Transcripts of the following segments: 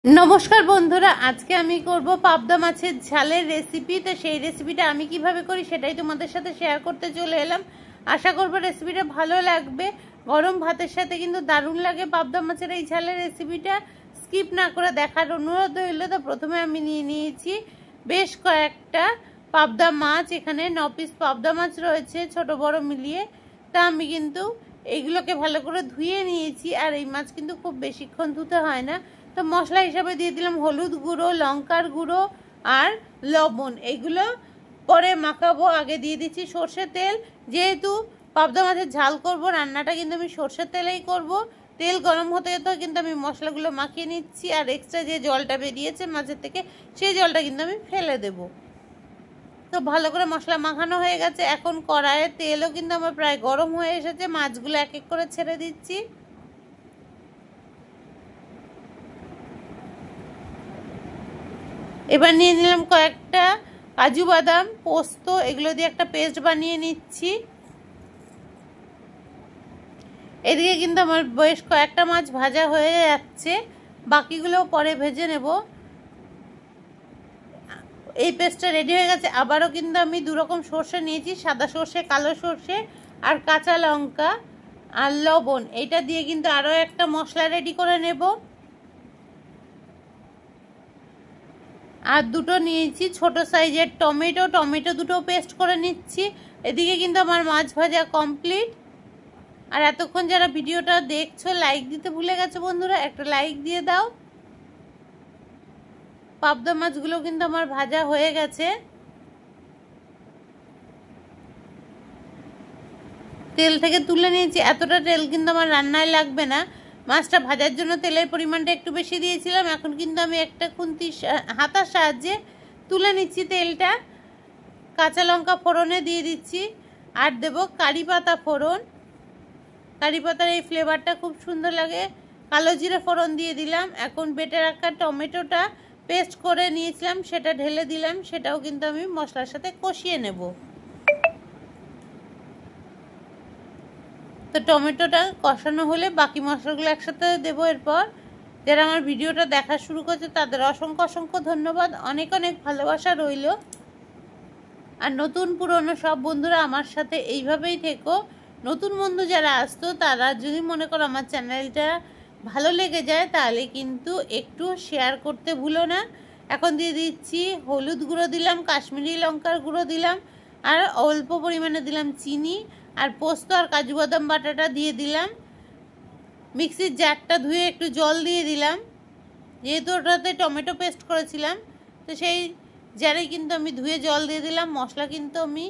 नमस्कार बंधुरा आज के आमी करबो पाबदा माछेर झालेर रेसिपि। तो सेई रेसिपिटा आमी किभाबे करी सेटाई तोमादेर साथे शेयर करते चले एलाम। आशा करबो रेसिपिटा भालो लागबे। गरम भातेर साथे किन्तु दारुण लागे पाबदा माछेर एई झालेर रेसिपिटा। स्किप ना करे देखार अनुरोध रइलो। तो प्रथमे आमी निये नियेछि बेश कयेकटा पाबदा माछ। एखाने 9 पिस पाबदा माछ रयेछे छोटो बड़ो मिलिए। ता आमी किन्तु एइगुलोके भालो करे धुये नियेछि। आर एई माछ किन्तु खूब बेशिक्षण धुते हय ना। तो मशला हिसाबे दिए दिलाम हलुद गुड़ो, लंकार गुड़ो और लवण। एगुलो परे माखाबो। आगे दिए दिচ্ছি সরষে तेल। जेहेतु पाबदा माछेर झाल करब रान्नाटा किन्तु आमि সরষের तेलेই करब। तेल गरम होते होते किन्तु आमि मशलागुलो माखिয়ে নিচ্ছি। আর এক্সট্রা যে জলটা বেরিয়েছে মাছের থেকে সেই জলটা কিন্তু আমি ফেলে দেব। তো ভালো করে মশলা মাখানো হয়ে গেছে। এখন কড়াইয়ে তেলও কিন্তু আমার প্রায় গরম হয়ে এসেছে। মাছগুলো এক এক করে ছেড়ে দিচ্ছি। এবার নিয়ে নিলাম কয়েকটা কাজু বাদাম, পোস্ত, এগুলো দিয়ে একটা পেস্ট বানিয়ে নিচ্ছি। এদিকে কিন্তু আমার বেশ কয়েকটা মাছ ভাজা হয়ে যাচ্ছে, বাকিগুলো পরে ভেজে নেব। এই পেস্টটা রেডি হয়ে গেছে। আবারও কিন্তু আমি দু রকম সরষে নিয়েছি, সাদা সরষে, কালো সরষে আর কাঁচা লঙ্কা আর লবণ। এইটা দিয়ে কিন্তু আরও একটা মশলা রেডি করে নেব। আর দুটো নিয়েছি ছোট সাইজের টমেটো, টমেটো দুটো পেস্ট করে নিচ্ছি। এদিকে কিন্তু আমার মাছ ভাজা কমপ্লিট। আর এতক্ষণ যারা ভিডিওটা দেখছো লাইক দিতে ভুলে গেছো বন্ধুরা, একটা লাইক দিয়ে দাও। পাবদা মাছগুলো কিন্তু আমার ভাজা হয়ে গেছে। তেল থেকে তুলে নিয়েছি। এতটা তেল কিন্তু আমার রান্নায় লাগবে না। মাছটা ভাজার জন্য তেলের পরিমাণটা একটু বেশি দিয়েছিলাম। এখন কিন্তু আমি একটা খুন্তি হাতার সাহায্যে তুলে নিচ্ছি তেলটা। কাঁচা লঙ্কা ফোড়নে দিয়ে দিচ্ছি আর দেব কারি পাতা ফোড়ন। কারি পাতার এই ফ্লেভারটা খুব সুন্দর লাগে। কালো জিরে ফোড়ন দিয়ে দিলাম। এখন বেটে রাখা টমেটোটা পেস্ট করে নিয়েছিলাম সেটা ঢেলে দিলাম। সেটাও কিন্তু আমি মশলার সাথে কষিয়ে নেব। তো টমেটোটা কষানো হলে বাকি মশলাগুলো একসাথে দেবো। এরপর যারা আমার ভিডিওটা দেখা শুরু করছে তাদের অসংখ্য অসংখ্য ধন্যবাদ, অনেক অনেক ভালোবাসা রইল। আর নতুন পুরনো সব বন্ধুরা আমার সাথে এইভাবেই থেকো। নতুন বন্ধু যারা আসতো তারা যদি মনে করো আমার চ্যানেলটা ভালো লেগে যায় তাহলে কিন্তু একটু শেয়ার করতে ভুলো না। এখন দিয়ে দিচ্ছি হলুদ গুঁড়ো দিলাম, কাশ্মীরি লঙ্কার গুঁড়ো দিলাম আর অল্প পরিমাণে দিলাম চিনি। আর পোস্ত আর কাজু বাদাম বাটাটা দিয়ে দিলাম। মিক্সির জারটা ধুয়ে একটু জল দিয়ে দিলাম, যেহেতু ওটাতে টমেটো পেস্ট করেছিলাম। তো সেই জারেই কিন্তু আমি ধুয়ে জল দিয়ে দিলাম। মশলা কিন্তু আমি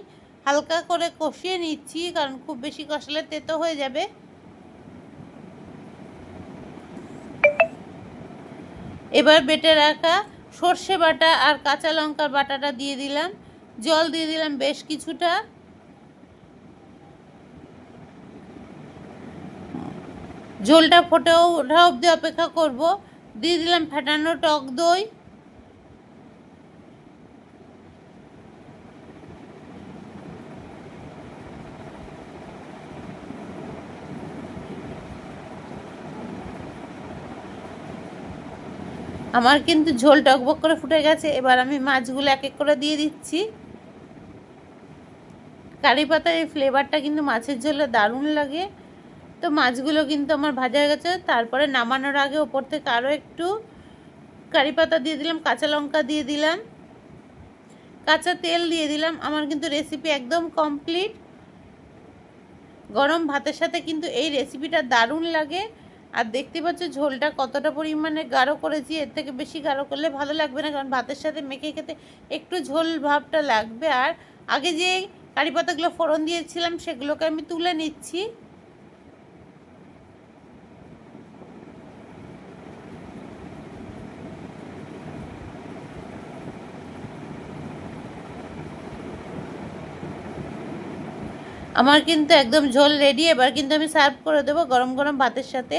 হালকা করে কষিয়ে নিচ্ছি, কারণ খুব বেশি কষালে তেতো হয়ে যাবে। এবার বেটে রাখা সর্ষে বাটা আর কাঁচা লঙ্কার বাটাটা দিয়ে দিলাম। জল দিয়ে দিলাম বেশ কিছুটা। ঝোলটা ফুটে ওঠা অবধি অপেক্ষা করব। দিয়ে দিলাম ফেটানো টক দই। আমার কিন্তু ঝোল টকবক করে ফুটে গেছে। এবার আমি মাছগুলো এক এক করে দিয়ে দিচ্ছি। কারি পাতার এই ফ্লেভারটা কিন্তু মাছের ঝোলে দারুণ লাগে। তো মাছগুলো কিন্তু আমার ভাজা হয়ে গেছে। তারপরে নামানোর আগে ওপর থেকে আরও একটু কারি পাতা দিয়ে দিলাম, কাঁচা লঙ্কা দিয়ে দিলাম, কাঁচা তেল দিয়ে দিলাম। আমার কিন্তু রেসিপি একদম কমপ্লিট। গরম ভাতের সাথে কিন্তু এই রেসিপিটা দারুণ লাগে। আর দেখতে পাচ্ছ ঝোলটা কতটা পরিমাণে গাঢ় করেছি। এর থেকে বেশি গাঢ় করলে ভালো লাগবে না, কারণ ভাতের সাথে মেখে খেতে একটু ঝোল ভাবটা লাগবে। আর আগে যে কারি পাতাগুলো ফোড়ন দিয়েছিলাম সেগুলোকে আমি তুলে নিচ্ছি। আমার কিন্তু একদম ঝোল রেডি। এবার কিন্তু আমি সার্ভ করে দেবো গরম গরম ভাতের সাথে।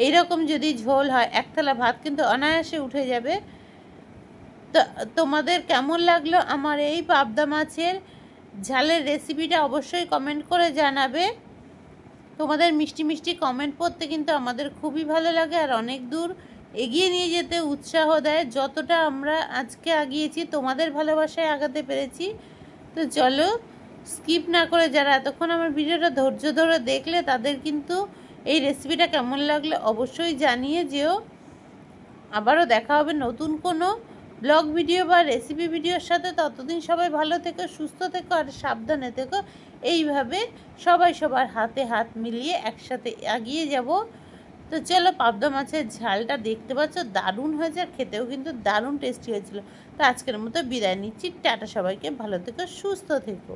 এই রকম যদি ঝোল হয় এক থালা ভাত কিন্তু অনায়াসে উঠে যাবে। তো তোমাদের কেমন লাগলো আমার এই পাবদা মাছের ঝালের রেসিপিটা অবশ্যই কমেন্ট করে জানাবে। তোমাদের মিষ্টি মিষ্টি কমেন্ট পড়তে কিন্তু আমাদের খুবই ভালো লাগে। আর অনেক দূর এগিয়ে নিয়ে যেতে উৎসাহ দেয়, যতটা আমরা আজকে আগিয়েছি তোমাদের ভালোবাসায় আগাতে পেরেছি। তো চলো স্কিপ না করে যারা এতক্ষণ আমার ভিডিওটা ধৈর্য ধরে দেখলে তাদের কিন্তু এই রেসিপিটা কেমন লাগলে অবশ্যই জানিয়ে যেও। আবারও দেখা হবে নতুন কোনো ব্লগ ভিডিও বা রেসিপি ভিডিওর সাথে। ততদিন সবাই ভালো থেকো, সুস্থ থেকো আর সাবধানে থেকো। এইভাবে সবাই সবার হাতে হাত মিলিয়ে একসাথে এগিয়ে যাব। তো চলো, পাবদা মাছের ঝালটা দেখতে পাচ্ছ দারুণ হয়েছে, আর খেতেও কিন্তু দারুণ টেস্টি হয়েছিল। তো আজকের মতো বিদায় নিচ্ছি, টাটা, সবাইকে ভালো থেকো, সুস্থ থেকো।